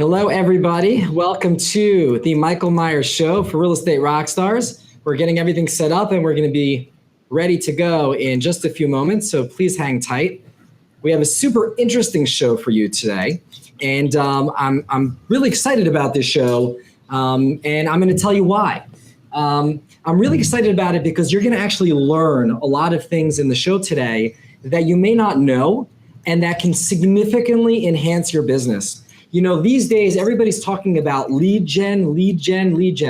Hello, everybody. Welcome to the Michael Meier Show for Real Estate Rockstars. We're getting everything set up and we're going to be ready to go in just a few moments, so please hang tight. We have a super interesting show for you today, and I'm really excited about this show, and I'm going to tell you why. I'm really excited about it because you're going to actually learn a lot of things in the show today that you may not know and that can significantly enhance your business. You know, these days, everybody's talking about lead gen,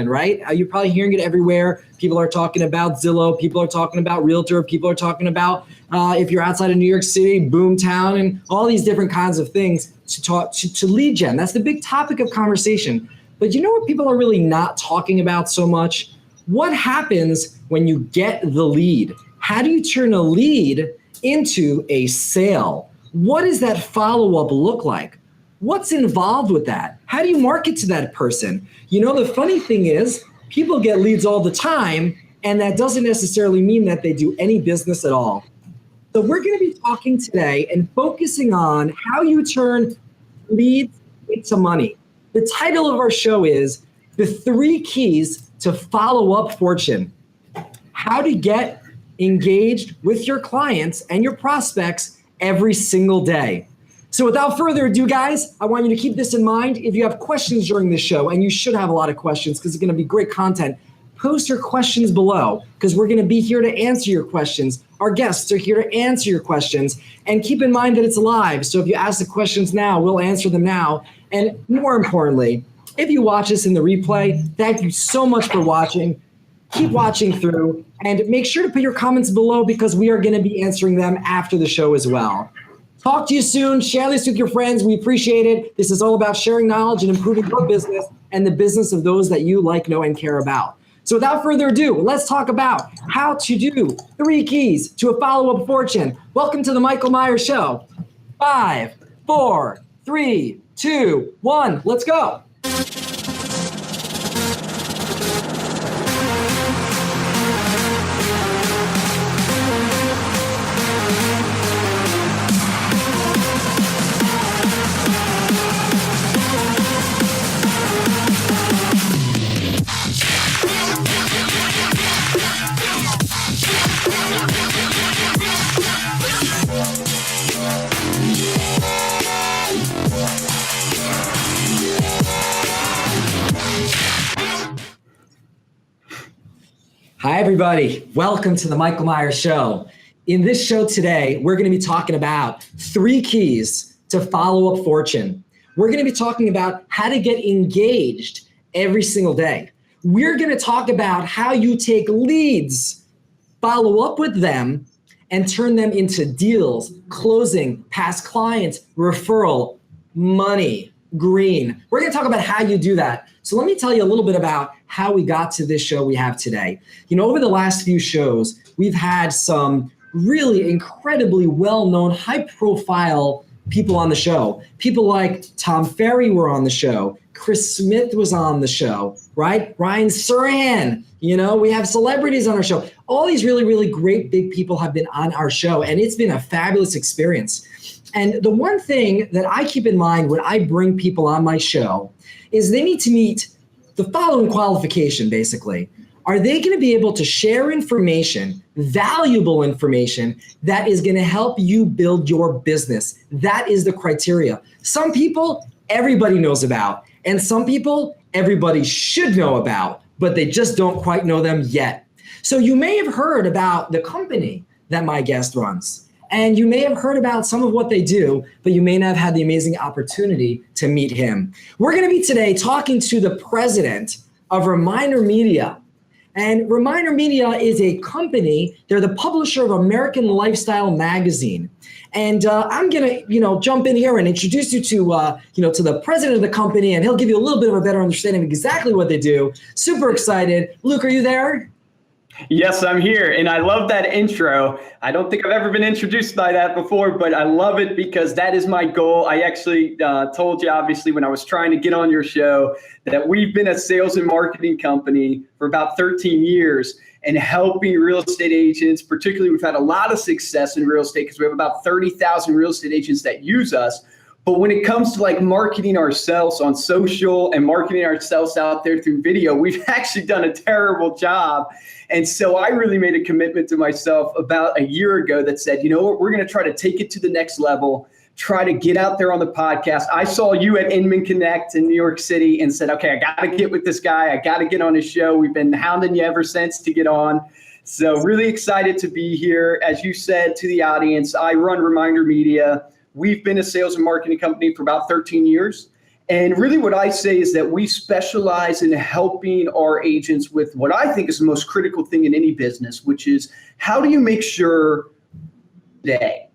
right? You're probably hearing it everywhere. People are talking about Zillow. People are talking about Realtor. People are talking about, if you're outside of New York City, Boomtown, and all these different kinds of things to lead gen. That's the big topic of conversation. But you know what people are really not talking about so much? What happens when you get the lead? How do you turn a lead into a sale? What does that follow-up look like? What's involved with that? How do you market to that person? You know, the funny thing is people get leads all the time, and that doesn't necessarily mean that they do any business at all. So we're going to be talking today and focusing on how you turn leads into money. The title of our show is The 3 Keys to Follow-Up Fortune. How to get engaged with your clients and your prospects every single day. So without further ado, guys, I want you to keep this in mind. If you have questions during this show, and you should have a lot of questions because it's going to be great content, post your questions below because we're going to be here to answer your questions. Our guests are here to answer your questions. And keep in mind that it's live. So if you ask the questions now, we'll answer them now. And more importantly, if you watch this in the replay, thank you so much for watching. Keep watching through and make sure to put your comments below because we are going to be answering them after the show as well. Talk to you soon. Share this with your friends. We appreciate it. This is all about sharing knowledge and improving your business and the business of those that you like, know, and care about. So without further ado, let's talk about how to do 3 keys to a follow-up fortune. Welcome to the Michael Meier Show. 5, 4, 3, 2, 1. Let's go. Hi, everybody. Welcome to the Michael Meier Show. In this show today, we're going to be talking about 3 keys to follow-up fortune. We're going to be talking about how to get engaged every single day. We're going to talk about how you take leads, follow up with them, and turn them into deals, closing, past clients, referral, money, green. We're going to talk about how you do that. So let me tell you a little bit about how we got to this show we have today. You know, over the last few shows, we've had some really incredibly well-known, high-profile people on the show. People like Tom Ferry were on the show. Chris Smith was on the show, right? Ryan Serhant. You know, we have celebrities on our show. All these really, really great big people have been on our show, and it's been a fabulous experience. And the one thing that I keep in mind when I bring people on my show is they need to meet the following qualification, basically. Are they going to be able to share information, valuable information, that is going to help you build your business? That is the criteria. Some people, everybody knows about, and some people, everybody should know about, but they just don't quite know them yet. So you may have heard about the company that my guest runs. And you may have heard about some of what they do, but you may not have had the amazing opportunity to meet him. We're going to be today talking to the president of ReminderMedia. And ReminderMedia is a company. They're the publisher of American Lifestyle magazine. And I'm going to, jump in here and introduce you to, to the president of the company, and he'll give you a little bit of a better understanding of exactly what they do. Super excited. Luke, are you there? Yes, I'm here, and I love that intro. I don't think I've ever been introduced by that before, but I love it because that is my goal. I actually told you, obviously, when I was trying to get on your show, that we've been a sales and marketing company for about 13 years and helping real estate agents. Particularly, we've had a lot of success in real estate because we have about 30,000 real estate agents that use us. But when it comes to like marketing ourselves on social and marketing ourselves out there through video, we've actually done a terrible job. And so I really made a commitment to myself about a year ago that said, you know what, we're going to try to take it to the next level, try to get out there on the podcast. I saw you at Inman Connect in New York City and said, okay, I got to get with this guy. I got to get on his show. We've been hounding you ever since to get on. So really excited to be here. As you said to the audience, I run ReminderMedia. We've been a sales and marketing company for about 13 years. And really what I say is that we specialize in helping our agents with what I think is the most critical thing in any business, which is how do you make sure today,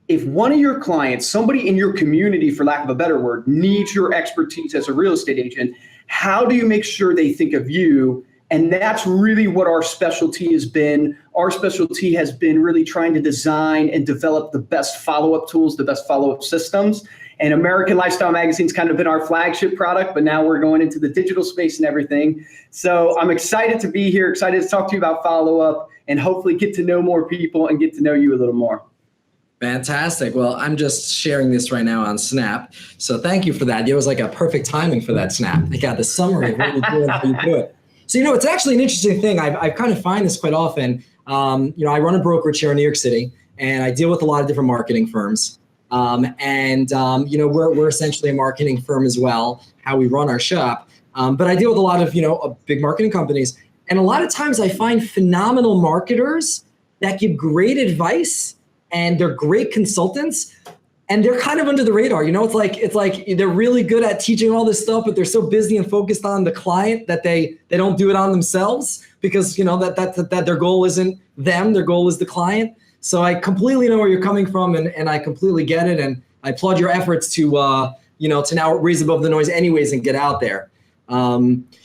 if one of your clients, somebody in your community, for lack of a better word, needs your expertise as a real estate agent, how do you make sure they think of you? And that's really what our specialty has been. Our specialty has been really trying to design and develop the best follow-up tools, the best follow-up systems. And American Lifestyle Magazine's kind of been our flagship product, but now we're going into the digital space and everything. So I'm excited to be here, excited to talk to you about follow-up and hopefully get to know more people and get to know you a little more. Fantastic. Well, I'm just sharing this right now on Snap. So thank you for that. It was like a perfect timing for that Snap. They got the summary of what you do and how you do it. So, it's actually an interesting thing. I kind of find this quite often. I run a brokerage here in New York City, and I deal with a lot of different marketing firms. We're essentially a marketing firm as well, how we run our shop. But I deal with a lot of, big marketing companies. And a lot of times I find phenomenal marketers that give great advice, and they're great consultants, and they're kind of under the radar. It's like they're really good at teaching all this stuff, but they're so busy and focused on the client that they don't do it on themselves because that their goal isn't them, their goal is the client. So I completely know where you're coming from, and I completely get it, and I applaud your efforts to now raise above the noise anyways and get out there.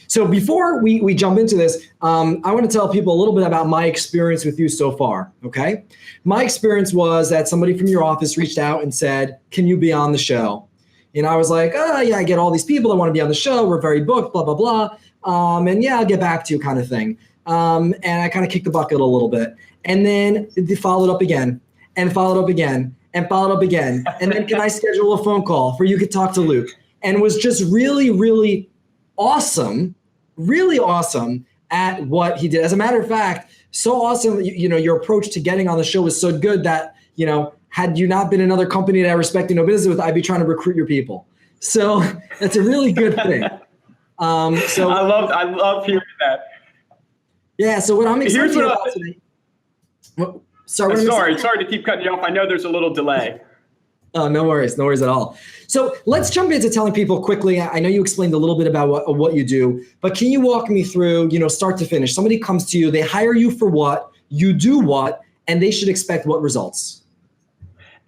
So before we jump into this, I want to tell people a little bit about my experience with you so far, okay? My experience was that somebody from your office reached out and said, can you be on the show? And I was like, oh, yeah, I get all these people that want to be on the show. We're very booked, blah, blah, blah. And yeah, I'll get back to you kind of thing. And I kind of kicked the bucket a little bit. And then they followed up again and followed up again and followed up again. And then can I schedule a phone call for you to talk to Luke? And was just really, really awesome at what he did. As a matter of fact, so awesome, your approach to getting on the show was so good that, had you not been another company that I respect and no business with, I'd be trying to recruit your people. So that's a really good thing. So I love hearing that. Yeah. So what I'm excited about today. Sorry to keep cutting you off. I know there's a little delay. Oh, no worries at all. So let's jump into telling people quickly. I know you explained a little bit about what you do, but can you walk me through, start to finish? Somebody comes to you, they hire you for what, you do what, and they should expect what results?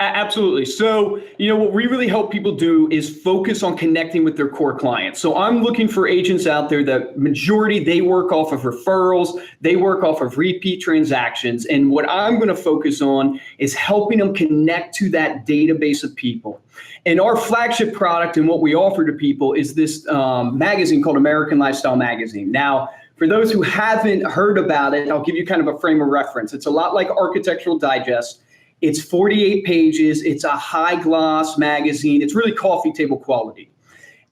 Absolutely. So, what we really help people do is focus on connecting with their core clients. So I'm looking for agents out there that majority, they work off of referrals, they work off of repeat transactions. And what I'm going to focus on is helping them connect to that database of people. And our flagship product and what we offer to people is this magazine called American Lifestyle Magazine. Now, for those who haven't heard about it, I'll give you kind of a frame of reference. It's a lot like Architectural Digest. It's 48 pages. It's a high gloss magazine. It's really coffee table quality.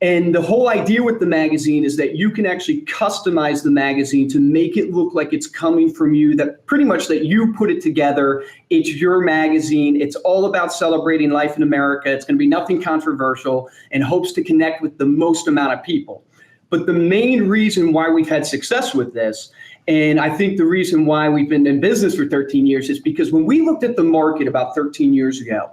And the whole idea with the magazine is that you can actually customize the magazine to make it look like it's coming from you, that pretty much that you put it together. It's your magazine. It's all about celebrating life in America. It's going to be nothing controversial and hopes to connect with the most amount of people. But the main reason why we've had success with this, and I think the reason why we've been in business for 13 years is because when we looked at the market about 13 years ago,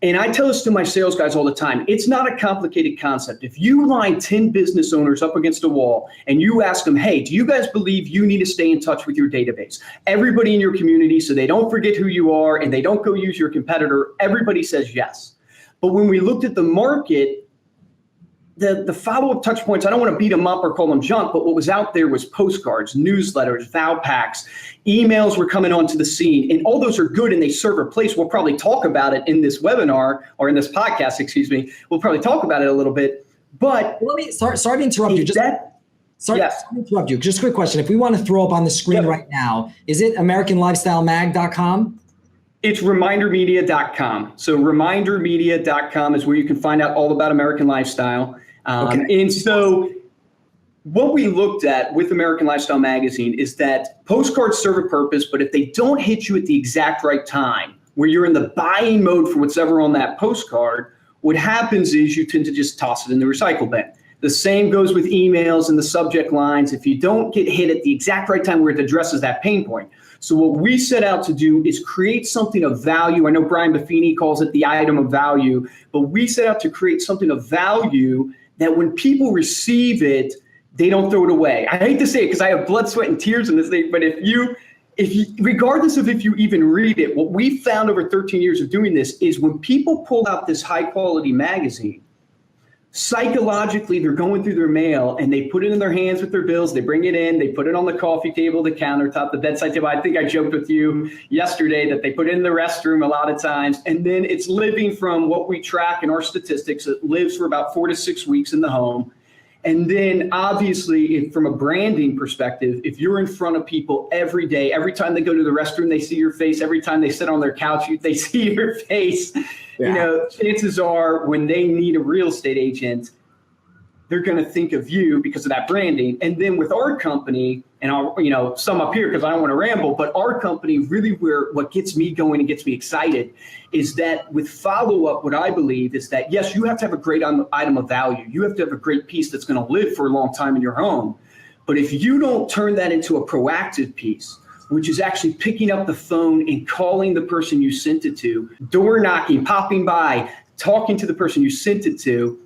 and I tell this to my sales guys all the time, it's not a complicated concept. If you line 10 business owners up against a wall and you ask them, hey, do you guys believe you need to stay in touch with your database? Everybody in your community, so they don't forget who you are and they don't go use your competitor, everybody says yes. But when we looked at the market, the follow-up touch points, I don't want to beat them up or call them junk, but what was out there was postcards, newsletters, vow packs, emails were coming onto the scene, and all those are good and they serve a place. We'll probably talk about it in this webinar or in this podcast, We'll probably talk about it a little bit, but sorry to interrupt you. Sorry to interrupt you. Just a quick question. If we want to throw up on the screen right now, is it AmericanLifestyleMag.com? It's ReminderMedia.com. So ReminderMedia.com is where you can find out all about American Lifestyle. And so what we looked at with American Lifestyle Magazine is that postcards serve a purpose, but if they don't hit you at the exact right time, where you're in the buying mode for whatever on that postcard, what happens is you tend to just toss it in the recycle bin. The same goes with emails and the subject lines. If you don't get hit at the exact right time where it addresses that pain point. So what we set out to do is create something of value. I know Brian Buffini calls it the item of value, but we set out to create something of value that when people receive it, they don't throw it away. I hate to say it because I have blood, sweat, and tears in this thing, but if you, regardless of if you even read it, what we found over 13 years of doing this is when people pull out this high quality magazine, psychologically, they're going through their mail and they put it in their hands with their bills. They bring it in, they put it on the coffee table, the countertop, the bedside table. I think I joked with you yesterday that they put it in the restroom a lot of times. And then it's living from what we track in our statistics. It lives for about 4 to 6 weeks in the home. And then obviously, from a branding perspective, if you're in front of people every day, every time they go to the restroom, they see your face. Every time they sit on their couch, they see your face. Yeah. You know, chances are when they need a real estate agent, they're going to think of you because of that branding. And then with our company, and I'll sum up here because I don't want to ramble, but our company really what gets me going and gets me excited is that with follow-up, what I believe is that, yes, you have to have a great item of value. You have to have a great piece that's going to live for a long time in your home. But if you don't turn that into a proactive piece, which is actually picking up the phone and calling the person you sent it to, door knocking, popping by, talking to the person you sent it to,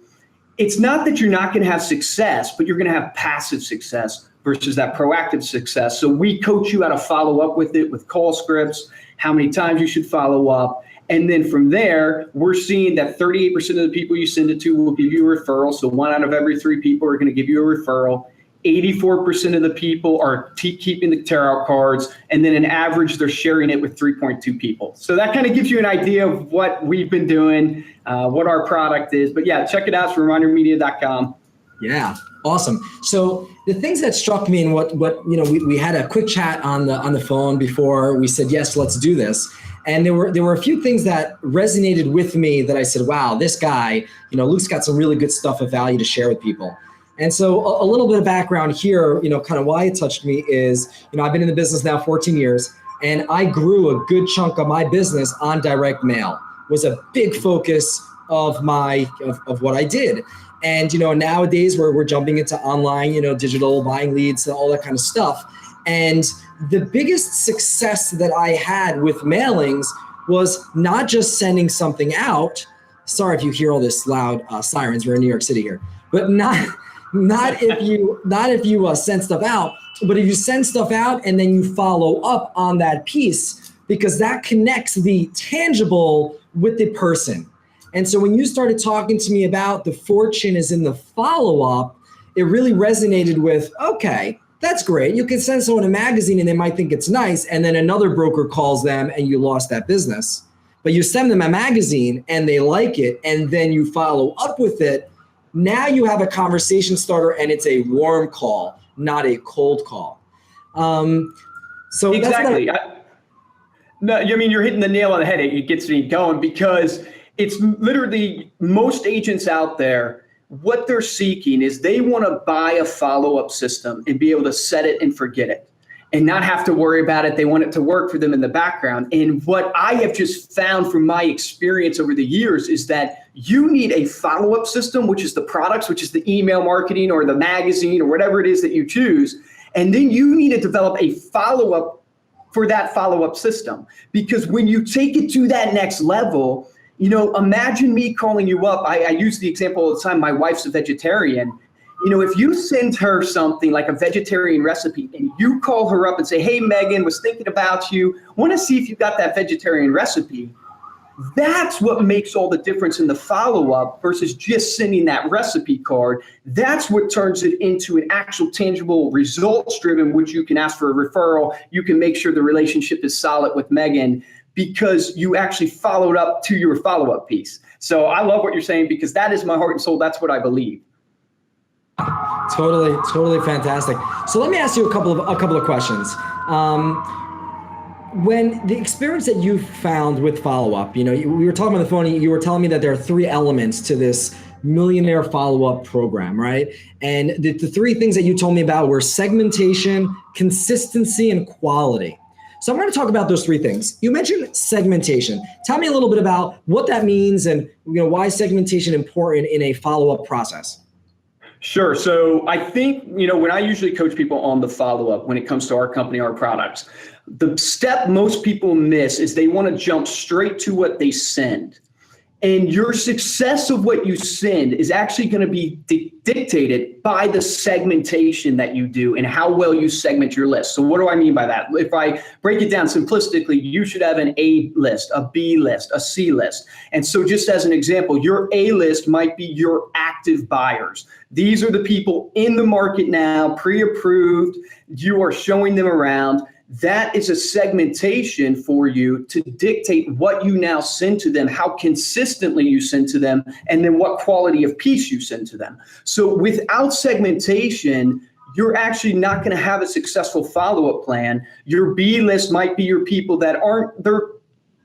it's not that you're not going to have success, but you're going to have passive success versus that proactive success. So we coach you how to follow up with it with call scripts, how many times you should follow up. And then from there, we're seeing that 38% of the people you send it to will give you a referral. So 1 out of every 3 people are going to give you a referral. 84% of the people are keeping the tear-out cards, and then an average, they're sharing it with 3.2 people. So that kind of gives you an idea of what we've been doing, what our product is. But yeah, check it out. It's ReminderMedia.com. Yeah, awesome. So the things that struck me and what we had a quick chat on the phone before we said, yes, let's do this. And there were a few things that resonated with me that I said, wow, this guy, Luke's got some really good stuff of value to share with people. And so a little bit of background here, kind of why it touched me is, I've been in the business now 14 years, and I grew a good chunk of my business on direct mail. It was a big focus of what I did. And, nowadays we're jumping into online, digital buying leads, all that kind of stuff. And the biggest success that I had with mailings was not just sending something out. Sorry if you hear all this loud sirens. We're in New York City here, but not if you send stuff out, but if you send stuff out and then you follow up on that piece, because that connects the tangible with the person. And so when you started talking to me about the fortune is in the follow-up, it really resonated with, okay, that's great. You can send someone a magazine and they might think it's nice, and then another broker calls them and you lost that business. But you send them a magazine and they like it, and then you follow up with it. Now you have a conversation starter, and it's a warm call, not a cold call. So exactly. You're hitting the nail on the head. It gets me going because it's literally most agents out there, what they're seeking is they want to buy a follow-up system and be able to set it and forget it and not have to worry about it. They want it to work for them in the background. And what I have just found from my experience over the years is that you need a follow-up system, which is the products, which is the email marketing or the magazine or whatever it is that you choose. And then you need to develop a follow-up for that follow-up system. Because when you take it to that next level, imagine me calling you up. I use the example all the time. My wife's a vegetarian. If you send her something like a vegetarian recipe and you call her up and say, hey, Megan, was thinking about you, want to see if you got that vegetarian recipe. That's what makes all the difference in the follow-up versus just sending that recipe card. That's what turns it into an actual tangible results-driven, which you can ask for a referral. You can make sure the relationship is solid with Megan because you actually followed up to your follow-up piece. So I love what you're saying because that is my heart and soul. That's what I believe. Totally fantastic. So let me ask you a couple of questions. when the experience that you found with follow-up, we were talking on the phone, you were telling me that there are 3 elements to this Millionaire follow-up program, right? And the 3 things that you told me about were segmentation, consistency, and quality. So I'm going to talk about those 3 things. You mentioned segmentation. Tell me a little bit about what that means and why is segmentation important in a follow-up process? Sure. So I think, when I usually coach people on the follow-up when it comes to our company, our products, the step most people miss is they want to jump straight to what they send. And your success of what you send is actually going to be dictated by the segmentation that you do and how well you segment your list. So what do I mean by that? If I break it down simplistically, you should have an A list, a B list, a C list. And so just as an example, your A list might be your active buyers. These are the people in the market now, pre-approved. You are showing them around. That is a segmentation for you to dictate what you now send to them, how consistently you send to them, and then what quality of piece you send to them. So without segmentation, you're actually not going to have a successful follow-up plan. Your B list might be your people that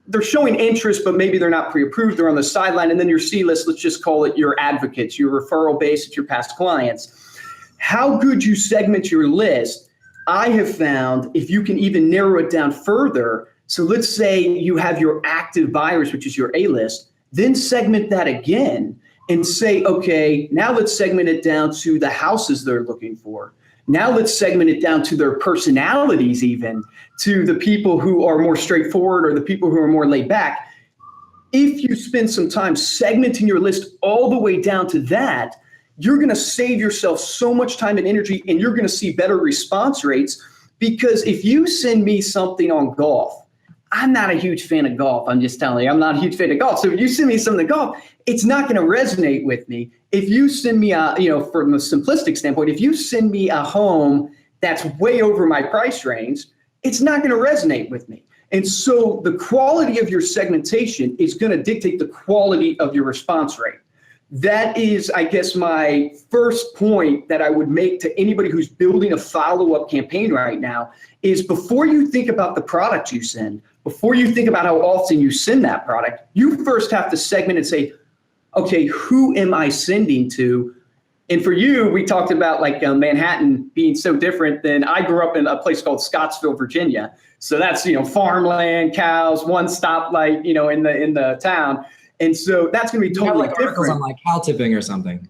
they're showing interest, but maybe they're not pre-approved, they're on the sideline. And then your C list, let's just call it your advocates, your referral base, it's your past clients. How good you segment your list, I have found, if you can even narrow it down further, so let's say you have your active buyers, which is your A list, then segment that again and say, okay, now let's segment it down to the houses they're looking for. Now let's segment it down to their personalities, even to the people who are more straightforward or the people who are more laid back. If you spend some time segmenting your list all the way down to that, you're going to save yourself so much time and energy, and you're going to see better response rates. Because if you send me something on golf, I'm not a huge fan of golf. I'm just telling you, I'm not a huge fan of golf. So if you send me something to golf, it's not going to resonate with me. If you send me from a simplistic standpoint, if you send me a home that's way over my price range, it's not going to resonate with me. And so the quality of your segmentation is going to dictate the quality of your response rate. That is, I guess, my first point that I would make to anybody who's building a follow-up campaign right now is before you think about the product you send, before you think about how often you send that product, you first have to segment and say, okay, who am I sending to? And for you, we talked about Manhattan being so different than I grew up in a place called Scottsville, Virginia. So that's, farmland, cows, one stoplight, in the town. And so that's going to be totally different. On cow tipping or something.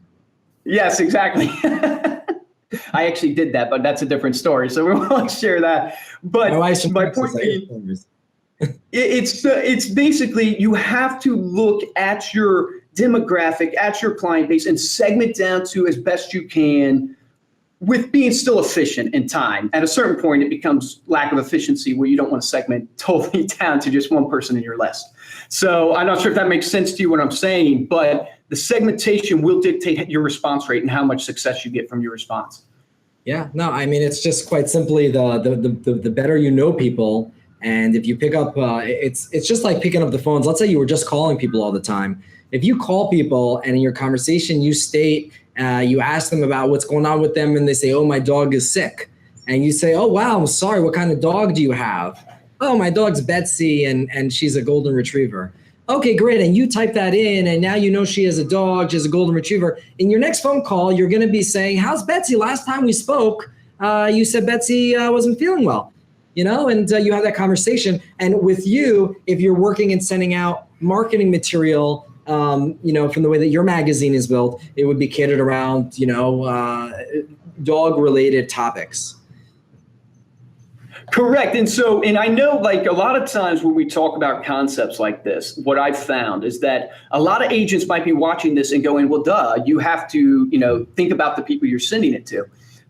Yes, exactly. I actually did that, but that's a different story. So we won't share that. But my point being, it's basically you have to look at your demographic, at your client base, and segment down to as best you can with being still efficient in time. At a certain point, it becomes lack of efficiency where you don't want to segment totally down to just one person in your list. So I'm not sure if that makes sense to you what I'm saying, but the segmentation will dictate your response rate and how much success you get from your response. Yeah, no, I mean, it's just quite simply the better you know people. And if you pick up, it's just like picking up the phones. Let's say you were just calling people all the time. If you call people and in your conversation you state, you ask them about what's going on with them and they say, oh, my dog is sick. And you say, oh, wow, I'm sorry. What kind of dog do you have? Oh, my dog's Betsy and she's a golden retriever. Okay, great. And you type that in and now you know she has a dog, she has a golden retriever. In your next phone call, you're going to be saying, how's Betsy? Last time we spoke, you said Betsy wasn't feeling well, and you have that conversation. And with you, if you're working and sending out marketing material, from the way that your magazine is built, it would be catered around, dog-related topics. Correct. And I know a lot of times when we talk about concepts like this, what I've found is that a lot of agents might be watching this and going, well, duh, you have to, think about the people you're sending it to.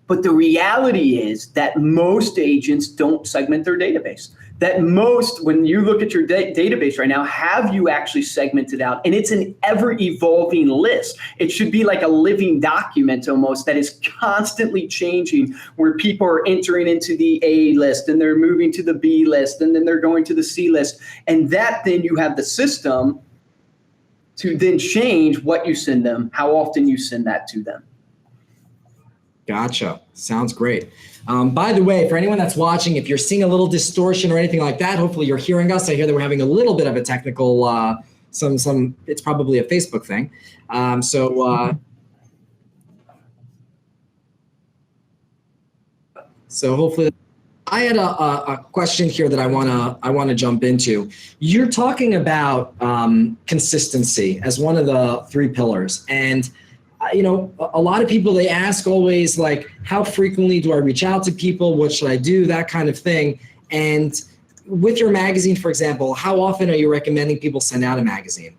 But the reality is that most agents don't segment their database. That most, when you look at your database right now, have you actually segmented out? And it's an ever-evolving list. It should be like a living document almost that is constantly changing, where people are entering into the A list and they're moving to the B list and then they're going to the C list. And that then you have the system to then change what you send them, how often you send that to them. Gotcha. Sounds great. By the way, for anyone that's watching, if you're seeing a little distortion or anything like that, hopefully you're hearing us. I hear that we're having a little bit of a technical, it's probably a Facebook thing. So hopefully, I had a question here that I wanna jump into. You're talking about consistency as one of the 3 pillars, and a lot of people, they ask always, like, how frequently do I reach out to people? What should I do? That kind of thing. And with your magazine, for example, how often are you recommending people send out a magazine?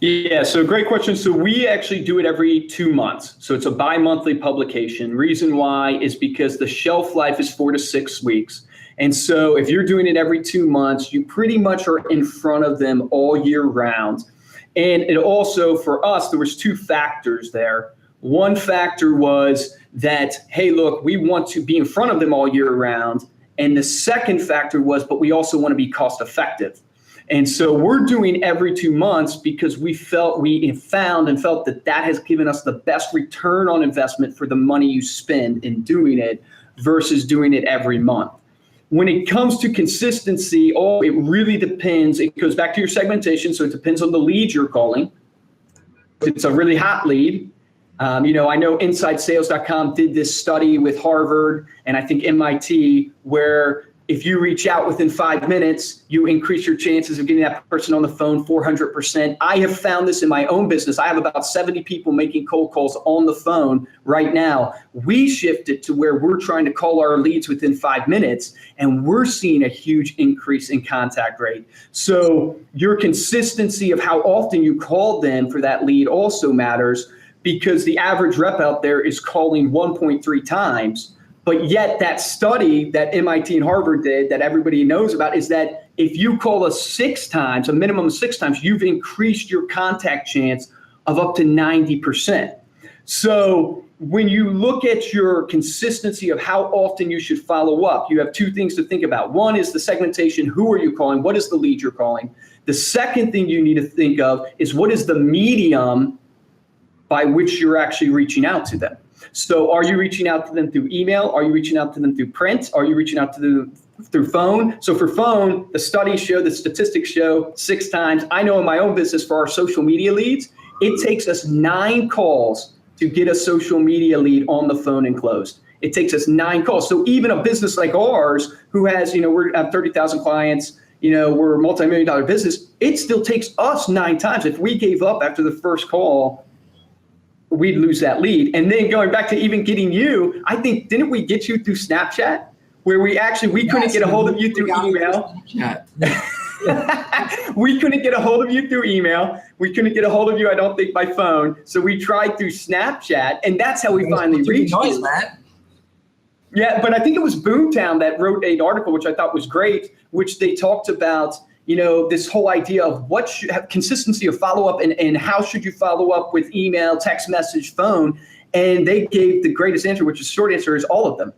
Yeah, so great question. So we actually do it every 2 months. So it's a bi-monthly publication. Reason why is because the shelf life is 4 to 6 weeks. And so if you're doing it every 2 months, you pretty much are in front of them all year round. And it also, for us, there was 2 factors there. One factor was that, hey, look, we want to be in front of them all year round. And the second factor was, but we also want to be cost effective. And so we're doing every 2 months because we felt that that has given us the best return on investment for the money you spend in doing it versus doing it every month. When it comes to consistency, it really depends. It goes back to your segmentation. So it depends on the lead you're calling. If it's a really hot lead. I know InsideSales.com did this study with Harvard and I think MIT, where if you reach out within 5 minutes, you increase your chances of getting that person on the phone 400%. I have found this in my own business. I have about 70 people making cold calls on the phone right now. We shifted to where we're trying to call our leads within 5 minutes, and we're seeing a huge increase in contact rate. So your consistency of how often you call them for that lead also matters, because the average rep out there is calling 1.3 times. But yet that study that MIT and Harvard did that everybody knows about is that if you call us 6 times, a minimum of 6 times, you've increased your contact chance of up to 90%. So when you look at your consistency of how often you should follow up, you have 2 things to think about. One is the segmentation. Who are you calling? What is the lead you're calling? The second thing you need to think of is what is the medium by which you're actually reaching out to them. So are you reaching out to them through email? Are you reaching out to them through print? Are you reaching out to them through phone? So for phone, the studies show, the statistics show 6 times. I know in my own business for our social media leads, it takes us 9 calls to get a social media lead on the phone and closed. It takes us 9 calls. So even a business like ours, who has, we have 30,000 clients, we're a multi-million-dollar business, it still takes us 9 times. If we gave up after the first call, we'd lose that lead. And then going back to even getting you, I think, didn't we get you through Snapchat? Where we couldn't get a hold of you through email. We couldn't get a hold of you through email. We couldn't get a hold of you, I don't think, by phone. So we tried through Snapchat, and that's how we finally reached you. Yeah, but I think it was Boomtown that wrote an article, which I thought was great, which they talked about this whole idea of what should have consistency of follow-up and how should you follow up with email, text message, phone. And they gave the greatest answer, which is short answer is all of them.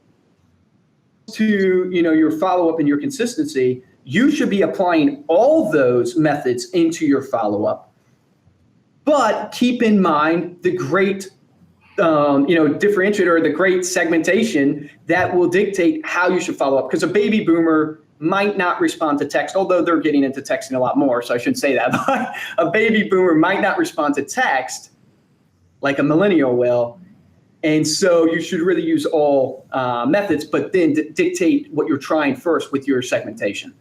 To, your follow-up and your consistency, you should be applying all those methods into your follow-up. But keep in mind the great differentiator or the great segmentation that will dictate how you should follow up. Because a baby boomer might not respond to text, although they're getting into texting a lot more, so I shouldn't say that. But a baby boomer might not respond to text like a millennial will. And so you should really use all methods, but then dictate what you're trying first with your segmentation.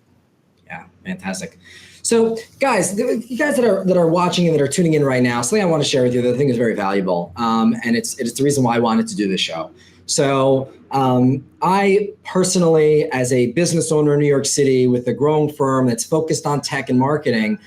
Yeah, fantastic. So guys, you guys that are watching and that are tuning in right now, something I want to share with you that I think is very valuable. And it's the reason why I wanted to do this show. So I personally, as a business owner in New York City with a growing firm that's focused on tech and marketing,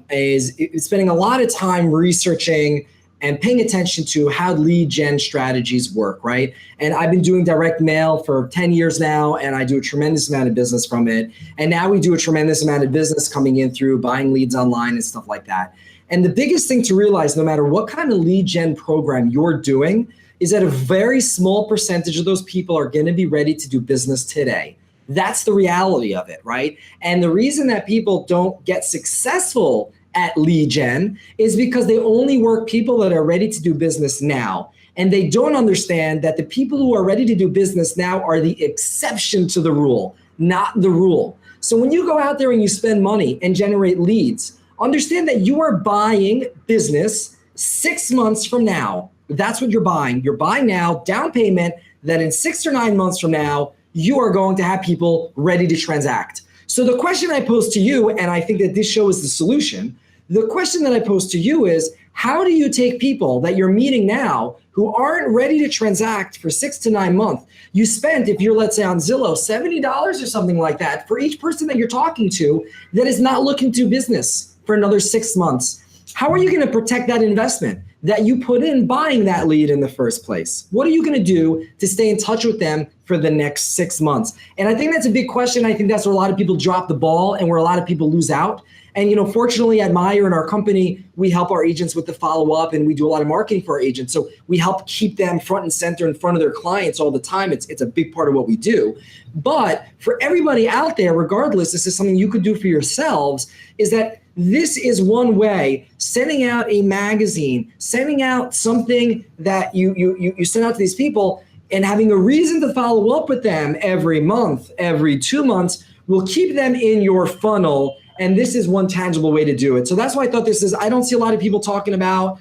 is spending a lot of time researching and paying attention to how lead gen strategies work, right? And I've been doing direct mail for 10 years now, and I do a tremendous amount of business from it. And now we do a tremendous amount of business coming in through buying leads online and stuff like that. And the biggest thing to realize, no matter what kind of lead gen program you're doing, is that a very small percentage of those people are gonna be ready to do business today. That's the reality of it, right? And the reason that people don't get successful at lead gen is because they only work people that are ready to do business now. And they don't understand that the people who are ready to do business now are the exception to the rule, not the rule. So when you go out there and you spend money and generate leads, understand that you are buying business 6 months from now. That's what you're buying. You're buying now, down payment, that in 6 or 9 months from now, you are going to have people ready to transact. So the question I pose to you, and I think that this show is the solution, the question that I pose to you is, how do you take people that you're meeting now who aren't ready to transact for 6 to 9 months? You spent, if you're, let's say on Zillow, $70 or something like that for each person that you're talking to that is not looking to do business for another 6 months. How are you going to protect that investment that you put in buying that lead in the first place? What are you going to do to stay in touch with them for the next 6 months? And I think that's a big question. I think that's where a lot of people drop the ball and where a lot of people lose out. And, fortunately at Meier in our company, we help our agents with the follow-up, and we do a lot of marketing for our agents. So we help keep them front and center in front of their clients all the time. It's a big part of what we do. But for everybody out there, regardless, this is something you could do for yourselves, is that this is one way, sending out a magazine, sending out something that you send out to these people, and having a reason to follow up with them every month, every 2 months, will keep them in your funnel. And this is one tangible way to do it. So that's why I thought this is, I don't see a lot of people talking about,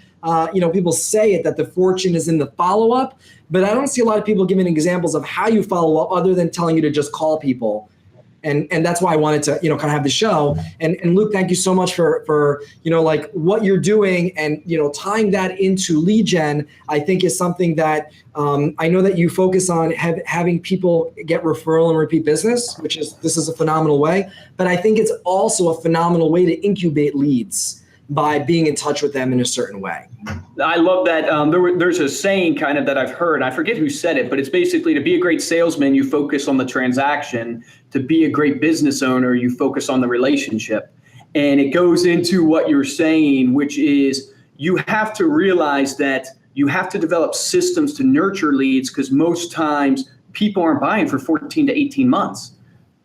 people say it, that the fortune is in the follow-up, but I don't see a lot of people giving examples of how you follow up other than telling you to just call people. And that's why I wanted to, kind of have the show. And Luke, thank you so much for like what you're doing and, tying that into lead gen, I think is something that I know that you focus on having people get referral and repeat business, this is a phenomenal way, but I think it's also a phenomenal way to incubate leads by being in touch with them in a certain way. I love that. There's a saying kind of that I've heard. I forget who said it, but it's basically, to be a great salesman, you focus on the transaction. To be a great business owner, you focus on the relationship. And it goes into what you're saying, which is you have to realize that you have to develop systems to nurture leads, because most times people aren't buying for 14 to 18 months.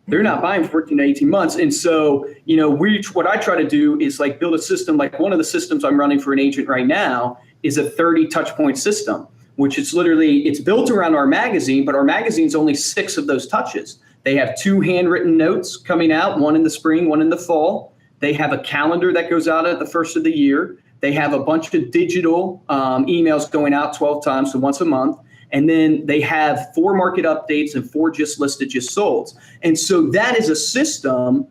They're not buying 14 to 18 months. And so, what I try to do is like build a system. Like one of the systems I'm running for an agent right now is a 30 touch point system, which is literally, it's built around our magazine, but our magazine's only 6 of those touches. They have 2 handwritten notes coming out, one in the spring, one in the fall. They have a calendar that goes out at the first of the year. They have a bunch of digital emails going out 12 times, so once a month. And then they have 4 market updates and 4 just listed, just sold. And so that is a system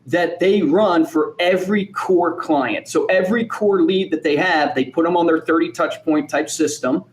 that they run for every core client. So every core lead that they have, they put them on their 30 touch point type system,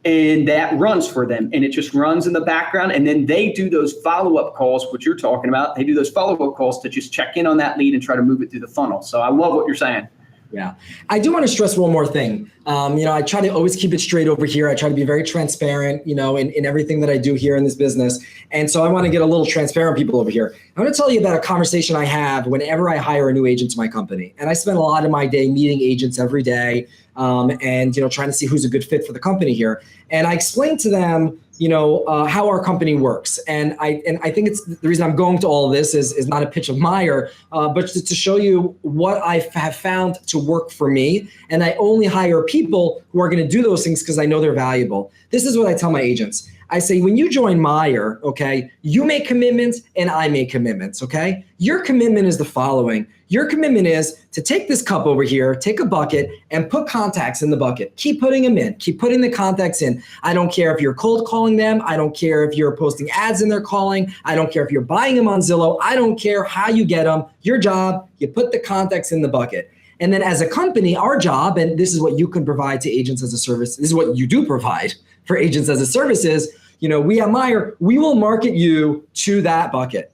and that runs for them. And it just runs in the background. And then they do those follow-up calls, which you're talking about. They do those follow-up calls to just check in on that lead and try to move it through the funnel. So I love what you're saying. Yeah. I do want to stress one more thing. I try to always keep it straight over here. I try to be very transparent, in everything that I do here in this business. And so I want to get a little transparent people over here. I want to tell you about a conversation I have whenever I hire a new agent to my company. And I spend a lot of my day meeting agents every day, and trying to see who's a good fit for the company here. And I explain to them, how our company works. And I think it's the reason I'm going to all of this is not a pitch of Meier, but to show you what I have found to work for me. And I only hire people who are going to do those things because I know they're valuable. This is what I tell my agents. I say, when you join Meier, okay, you make commitments and I make commitments, okay? Your commitment is the following. Your commitment is to take this cup over here, take a bucket, and put contacts in the bucket. Keep putting them in. Keep putting the contacts in. I don't care if you're cold calling them. I don't care if you're posting ads in their calling. I don't care if you're buying them on Zillow. I don't care how you get them. Your job, you put the contacts in the bucket. And then as a company, our job, and this is what you can provide to agents as a service, this is what you do provide for agents as a service is, we at Meier, we will market you to that bucket.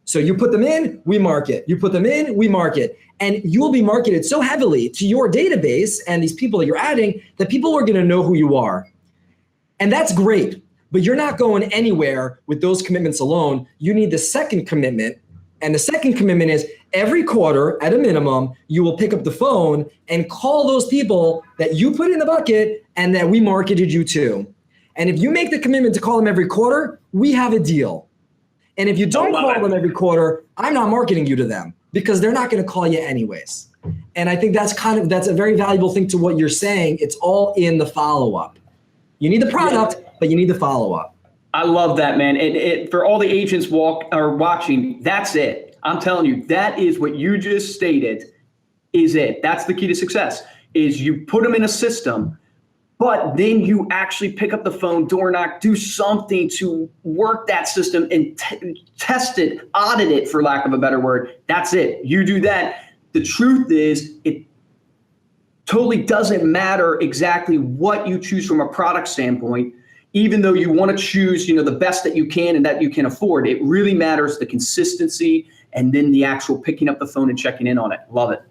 So you put them in, we market. You put them in, we market. And you will be marketed so heavily to your database and these people that you're adding that people are going to know who you are. And that's great, but you're not going anywhere with those commitments alone. You need the second commitment. And the second commitment is every quarter at a minimum, you will pick up the phone and call those people that you put in the bucket and that we marketed you to. And if you make the commitment to call them every quarter, we have a deal. And if you don't call them every quarter, I'm not marketing you to them because they're not going to call you anyways. And I think that's a very valuable thing to what you're saying. It's all in the follow-up. You need the product, but you need the follow-up. I love that, man. And for all the agents watching, that's it. I'm telling you, that is what you just stated is it. That's the key to success, is you put them in a system, but then you actually pick up the phone, door knock, do something to work that system and test it, audit it, for lack of a better word. That's it. You do that. The truth is, it totally doesn't matter exactly what you choose from a product standpoint, even though you want to choose, the best that you can and that you can afford. It really matters the consistency and then the actual picking up the phone and checking in on it. Love it.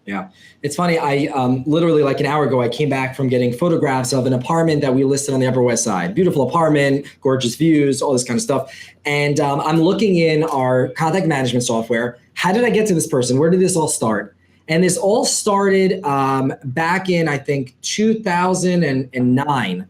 Yeah. It's funny. I literally like an hour ago, I came back from getting photographs of an apartment that we listed on the Upper West Side. Beautiful apartment, gorgeous views, all this kind of stuff. And I'm looking in our contact management software. How did I get to this person? Where did this all start? And this all started back in, I think, 2009.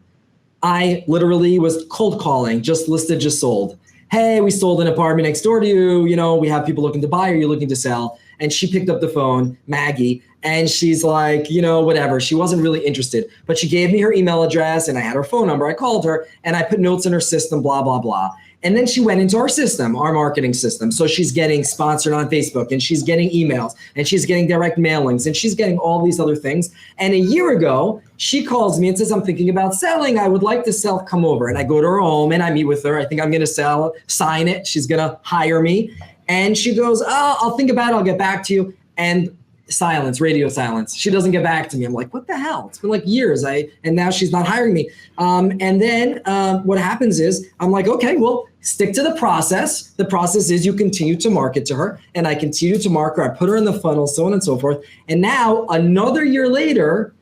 I literally was cold calling, just listed, just sold. Hey, we sold an apartment next door to you. We have people looking to buy. Are you looking to sell? And she picked up the phone, Maggie, and she's like, whatever. She wasn't really interested, but she gave me her email address and I had her phone number. I called her and I put notes in her system, blah, blah, blah. And then she went into our system, our marketing system. So she's getting sponsored on Facebook and she's getting emails and she's getting direct mailings and she's getting all these other things. And a year ago, she calls me and says, I'm thinking about selling. I would like to sell, come over. And I go to her home and I meet with her. I think I'm going to sell, sign it. She's going to hire me. And she goes, oh, I'll think about it. I'll get back to you. And silence, radio silence. She doesn't get back to me. I'm like, what the hell? It's been like years. And now she's not hiring me. And then what happens is I'm like, okay, well, stick to the process. The process is you continue to market to her and I continue to market her. I put her in the funnel, so on and so forth. And now another year later,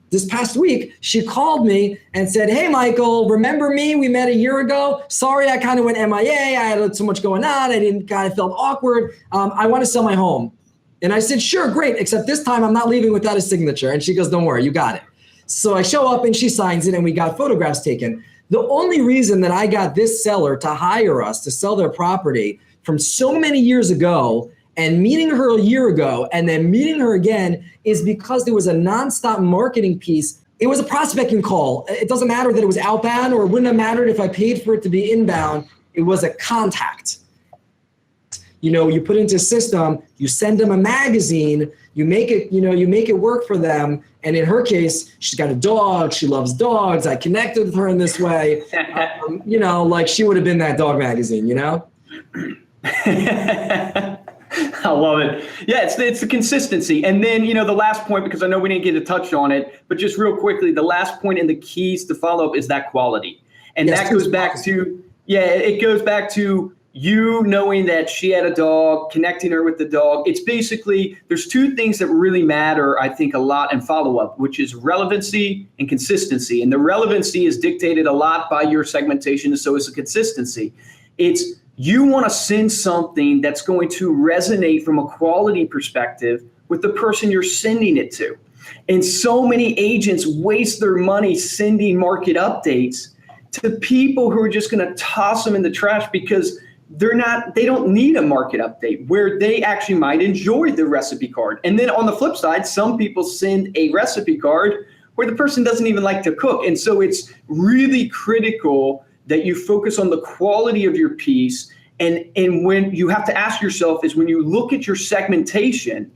this past week, she called me and said, hey, Michael, remember me? We met a year ago. Sorry, I kind of went MIA. I had so much going on. I felt awkward. I want to sell my home. And I said, sure, great. Except this time I'm not leaving without a signature. And she goes, don't worry, you got it. So I show up and she signs it and we got photographs taken. The only reason that I got this seller to hire us to sell their property from so many years ago and meeting her a year ago and then meeting her again is because there was a nonstop marketing piece. It was a prospecting call. It doesn't matter that it was outbound, or it wouldn't have mattered if I paid for it to be inbound. It was a contact. You put into a system, you send them a magazine, you make it work for them. And in her case, she's got a dog. She loves dogs. I connected with her in this way. Like she would have been that dog magazine, I love it. Yeah, it's the consistency. And then, the last point, because I know we didn't get to touch on it, but just real quickly, the last point in the keys to follow up is that quality. And yes, that goes back to, it goes back to you knowing that she had a dog, connecting her with the dog. It's basically, there's two things that really matter, I think, a lot in follow-up, which is relevancy and consistency. And the relevancy is dictated a lot by your segmentation, and so is the consistency. It's you want to send something that's going to resonate from a quality perspective with the person you're sending it to. And so many agents waste their money sending market updates to people who are just going to toss them in the trash because they don't need a market update, where they actually might enjoy the recipe card. And then on the flip side, some people send a recipe card where the person doesn't even like to cook. And so it's really critical that you focus on the quality of your piece. And when you have to ask yourself is when you look at your segmentation,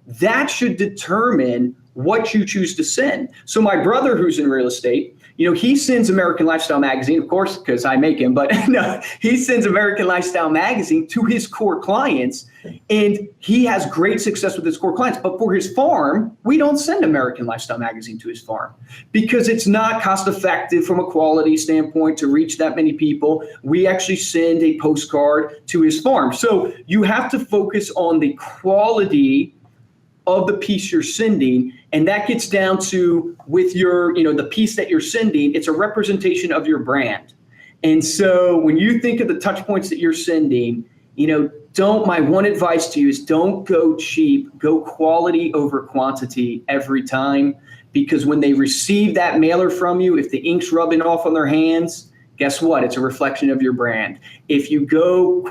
that should determine what you choose to send. So my brother, who's in real estate, he sends American Lifestyle Magazine, of course, because I make him, but no, he sends American Lifestyle Magazine to his core clients, and he has great success with his core clients. But for his farm, we don't send American Lifestyle Magazine to his farm because it's not cost effective from a quality standpoint to reach that many people. We actually send a postcard to his farm. So you have to focus on the quality of the piece you're sending. And that gets down to with your, the piece that you're sending, it's a representation of your brand. And so when you think of the touch points that you're sending, my one advice to you is don't go cheap, go quality over quantity every time. Because when they receive that mailer from you, if the ink's rubbing off on their hands, guess what? It's a reflection of your brand. If you go,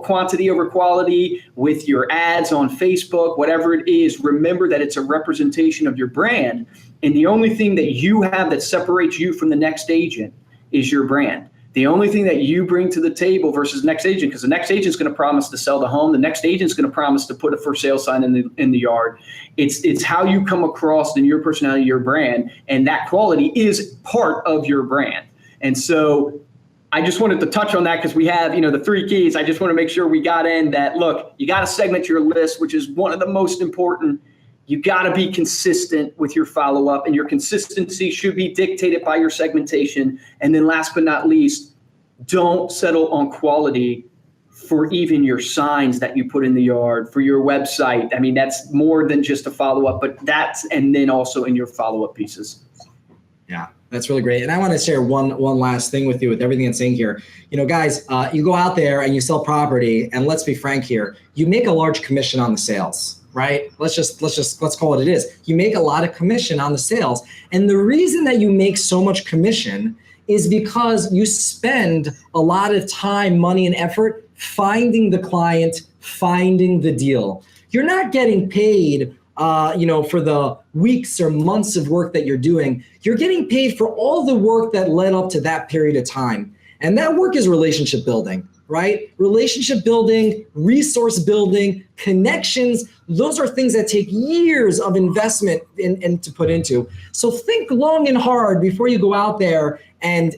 quantity over quality with your ads on Facebook, whatever it is, remember that it's a representation of your brand. And the only thing that you have that separates you from the next agent is your brand. The only thing that you bring to the table versus the next agent, because the next agent is going to promise to sell the home. The next agent is going to promise to put a for sale sign in the yard. It's how you come across in your personality, your brand, and that quality is part of your brand. And so I just wanted to touch on that because we have, the 3 keys. I just want to make sure we got in that, look, you got to segment your list, which is one of the most important. You got to be consistent with your follow-up, and your consistency should be dictated by your segmentation. And then last but not least, don't settle on quality for even your signs that you put in the yard, for your website. I mean, that's more than just a follow-up, but and then also in your follow-up pieces. Yeah, that's really great. And I want to share one last thing with you with everything I'm saying here. Guys, you go out there and you sell property, and let's be frank here, you make a large commission on the sales. Right? Let's call it is. You make a lot of commission on the sales. And the reason that you make so much commission is because you spend a lot of time, money, and effort finding the client, finding the deal. You're not getting paid for the weeks or months of work that you're doing. You're getting paid for all the work that led up to that period of time. And that work is relationship building. Right? Relationship building, resource building, connections, those are things that take years of investment and to put into. So think long and hard before you go out there and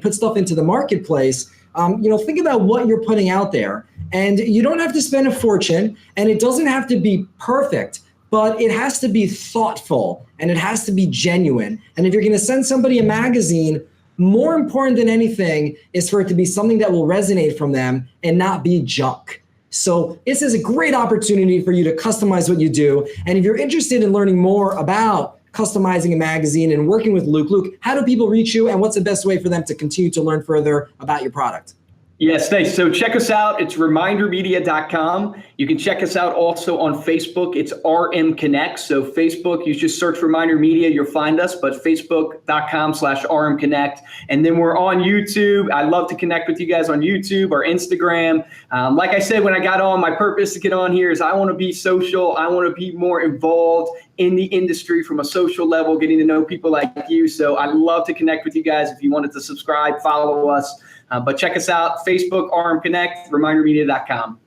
put stuff into the marketplace. Think about what you're putting out there. And you don't have to spend a fortune, and it doesn't have to be perfect, but it has to be thoughtful and it has to be genuine. And if you're going to send somebody a magazine, more important than anything is for it to be something that will resonate from them and not be junk. So this is a great opportunity for you to customize what you do. And if you're interested in learning more about customizing a magazine and working with Luke, how do people reach you, and what's the best way for them to continue to learn further about your product? Yes, thanks. So check us out. It's ReminderMedia.com. You can check us out also on Facebook. It's RM Connect. So Facebook, you just search Reminder Media, you'll find us, but Facebook.com/RM Connect. And then we're on YouTube. I love to connect with you guys on YouTube or Instagram. Like I said, when I got on, my purpose to get on here is I want to be social. I want to be more involved in the industry from a social level, getting to know people like you. So I love to connect with you guys. If you wanted to subscribe, follow us. But check us out, Facebook, RM Connect, ReminderMedia.com.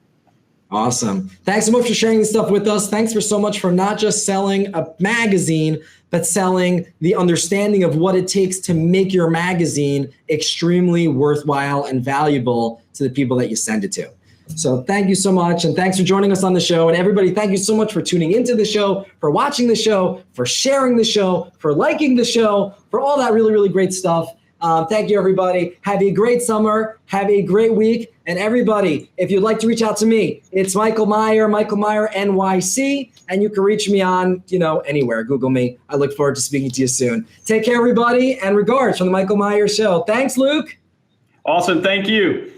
Awesome. Thanks so much for sharing this stuff with us. Thanks for so much for not just selling a magazine, but selling the understanding of what it takes to make your magazine extremely worthwhile and valuable to the people that you send it to. So thank you so much. And thanks for joining us on the show. And everybody, thank you so much for tuning into the show, for watching the show, for sharing the show, for liking the show, for all that really, really great stuff. Thank you, everybody. Have a great summer. Have a great week. And everybody, if you'd like to reach out to me, it's Michael Meier, Michael Meier NYC. And you can reach me on, anywhere. Google me. I look forward to speaking to you soon. Take care, everybody. And regards from the Michael Meier Show. Thanks, Luke. Awesome. Thank you.